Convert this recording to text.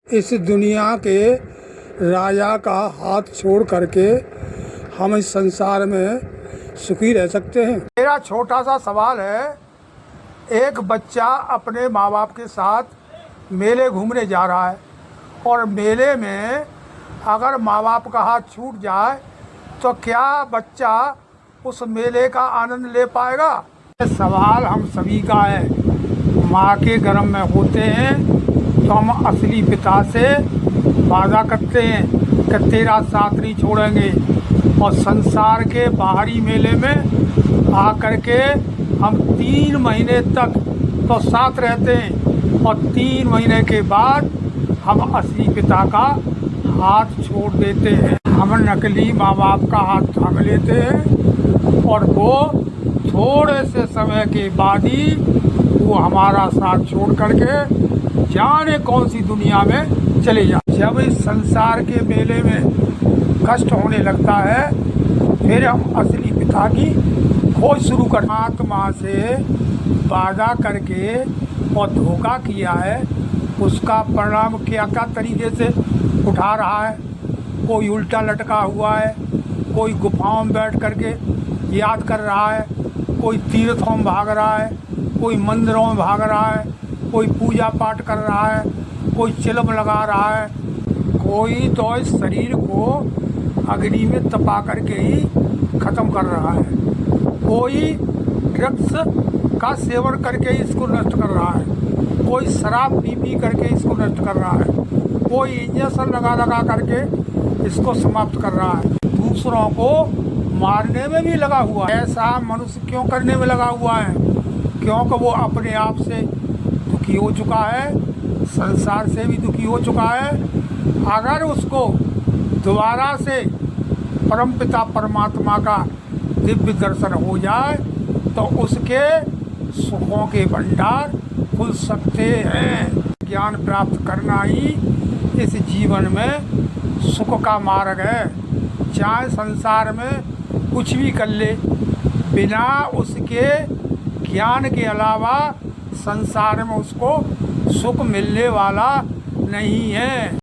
इस दुनिया के राजा का हाथ छोड़ करके हम इस संसार में सुखी रह सकते हैं। मेरा छोटा सा सवाल है, एक बच्चा अपने माँ बाप के साथ मेले घूमने जा रहा है और मेले में अगर माँ बाप का हाथ छूट जाए तो क्या बच्चा उस मेले का आनंद ले पाएगा? ये सवाल हम सभी का है। माँ के गर्भ में होते हैं तो हम असली पिता से वादा करते हैं कि तेरा साथ नहीं छोड़ेंगे, और संसार के बाहरी मेले में आकर के हम 3 महीने तक तो साथ रहते हैं और 3 महीने के बाद हम असली पिता का हाथ छोड़ देते हैं। हम नकली माँ बाप का हाथ थाम लेते हैं और वो थोड़े से समय के बाद ही वो हमारा साथ छोड़ करके जाने कौन सी दुनिया में चले जाते। जब इस संसार के मेले में कष्ट होने लगता है फिर हम असली पिता की खोज शुरू कर। आत्मा से वादा करके और धोखा किया है, उसका परिणाम क्या क्या तरीके से उठा रहा है। कोई उल्टा लटका हुआ है, कोई गुफाओं में बैठ करके याद कर रहा है, कोई तीर्थों में भाग रहा है, कोई मंदिरों में भाग रहा है, कोई पूजा पाठ कर रहा है, कोई चिलम लगा रहा है, कोई तो इस शरीर को अग्नि में तपा करके ही ख़त्म कर रहा है, कोई ड्रग्स का सेवन करके इसको नष्ट कर रहा है, कोई शराब पी करके इसको नष्ट कर रहा है, कोई इंजेक्शन लगा करके इसको समाप्त कर रहा है, दूसरों को मारने में भी लगा हुआ है। ऐसा मनुष्य क्यों करने में लगा हुआ है? क्योंकि वो अपने आप से दुखी हो चुका है, संसार से भी दुखी हो चुका है। अगर उसको दोबारा से परमपिता परमात्मा का दिव्य दर्शन हो जाए तो उसके सुखों के भंडार खुल सकते हैं। ज्ञान प्राप्त करना ही इस जीवन में सुख का मार्ग है। चाहे संसार में कुछ भी कर ले, बिना उसके ज्ञान के अलावा संसार में उसको सुख मिलने वाला नहीं है।